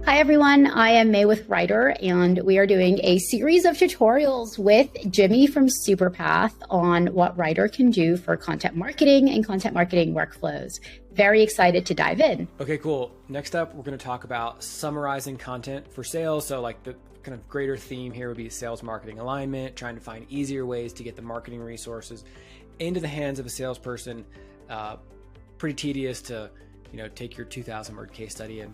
Hi everyone, I am May with Writer, and we are doing a series of tutorials with Jimmy from Superpath on what Writer can do for content marketing and content marketing workflows. Very excited to dive in. Okay, cool. Next up, we're going to talk about summarizing content for sales. So like the kind of greater theme here would be sales marketing alignment, trying to find easier ways to get the marketing resources into the hands of a salesperson. Pretty tedious to, take your 2,000 word case study and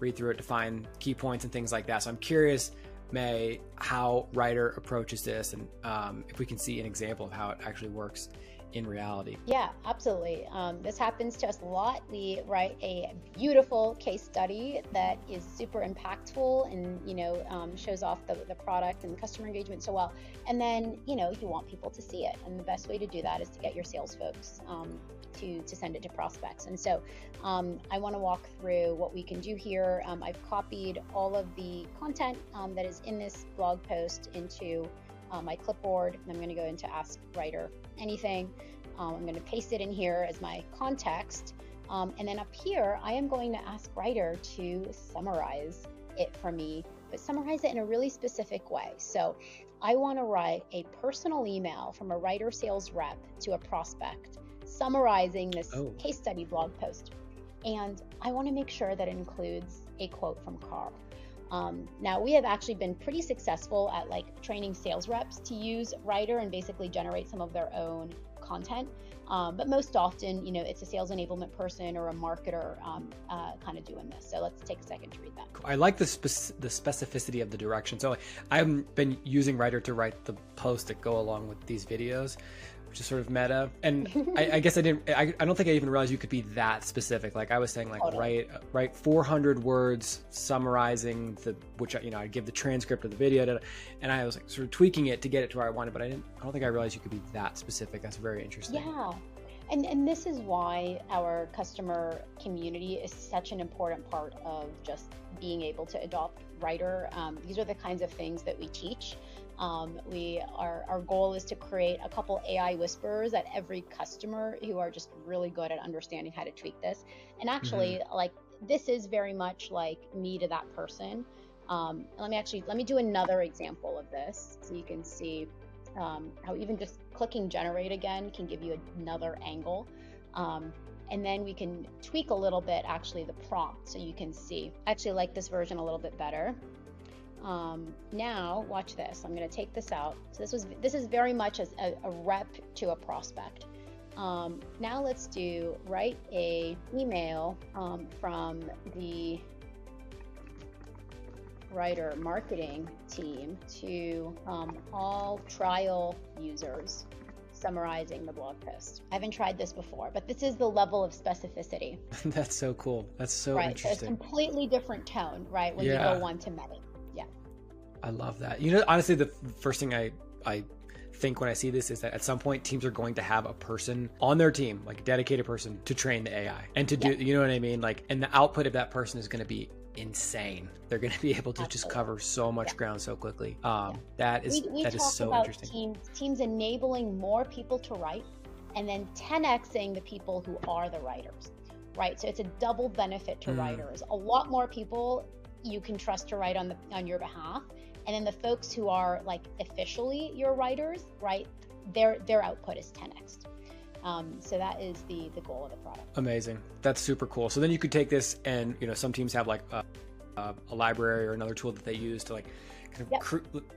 read through it to find key points and things like that. So I'm curious, May, how Writer approaches this, and if we can see an example of how it actually works in reality. Yeah, absolutely. This happens to us a lot. We write a beautiful case study that is super impactful and shows off the product and customer engagement so well. And then you want people to see it, and the best way to do that is to get your sales folks to send it to prospects. And so I want to walk through what we can do here. I've copied all of the content that is in this blog post into my clipboard, and I'm going to go into Ask Writer Anything. I'm going to paste it in here as my context. And then up here, I am going to ask Writer to summarize it for me, but summarize it in a really specific way. So I want to write a personal email from a Writer sales rep to a prospect, summarizing this case study blog post. And I want to make sure that it includes a quote from Carl. Now, we have actually been pretty successful at training sales reps to use Writer and basically generate some of their own content. But most often, it's a sales enablement person or a marketer kind of doing this. So let's take a second to read that. I like the specificity of the direction. So I've been using Writer to write the posts that go along with these videos, which is sort of meta. And I guess I don't think I even realized you could be that specific. Like I was saying, totally. write 400 words summarizing I give the transcript of the video, and I was sort of tweaking it to get it to where I wanted, but I don't think I realized you could be that specific. That's very interesting. Yeah. And this is why our customer community is such an important part of just being able to adopt Writer. These are the kinds of things that we teach. Our goal is to create a couple AI whisperers at every customer who are just really good at understanding how to tweak this. And actually, this is very much like me to that person. Let me do another example of this so you can see how even just clicking generate again can give you another angle. And then we can tweak a little bit, actually, the prompt so you can see. I actually like this version a little bit better. Now watch this. I'm going to take this out. So this is very much as a rep to a prospect. Now let's write a email from the Writer marketing team to all trial users, summarizing the blog post. I haven't tried this before, but this is the level of specificity. That's so cool. That's so interesting. So it's a completely different tone, right? When you go one to many. Yeah. I love that. Honestly, the first thing I think when I see this is that at some point teams are going to have a person on their team, like a dedicated person to train the AI and to do, you know what I mean? And the output of that person is going to be insane. They're going to be able to just cover so much ground so quickly. That is so interesting. Teams enabling more people to write and then 10xing the people who are the writers, right? So it's a double benefit to writers. A lot more people you can trust to write on your behalf. And then the folks who are officially your writers, right? Their output is 10x. So that is the goal of the product. Amazing. That's super cool. So then you could take this and, some teams have a library or another tool that they use to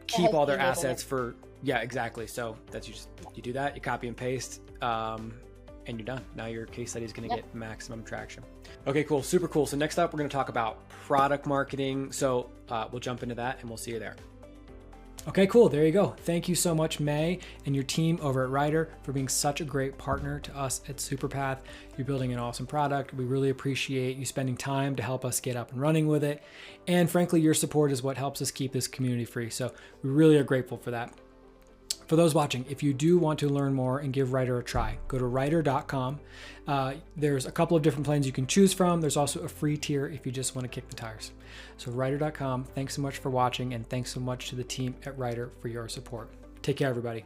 keep all their assets for, exactly. So that's you do that, you copy and paste, and you're done. Now your case study is going to get maximum traction. Okay, cool. Super cool. So next up, we're going to talk about product marketing. So we'll jump into that and we'll see you there. Okay, cool. There you go. Thank you so much, May, and your team over at Writer for being such a great partner to us at Superpath. You're building an awesome product. We really appreciate you spending time to help us get up and running with it. And frankly, your support is what helps us keep this community free. So we really are grateful for that. For those watching, if you do want to learn more and give Writer a try, go to writer.com. There's a couple of different plans you can choose from. There's also a free tier if you just want to kick the tires. So writer.com, thanks so much for watching, and thanks so much to the team at Writer for your support. Take care, everybody.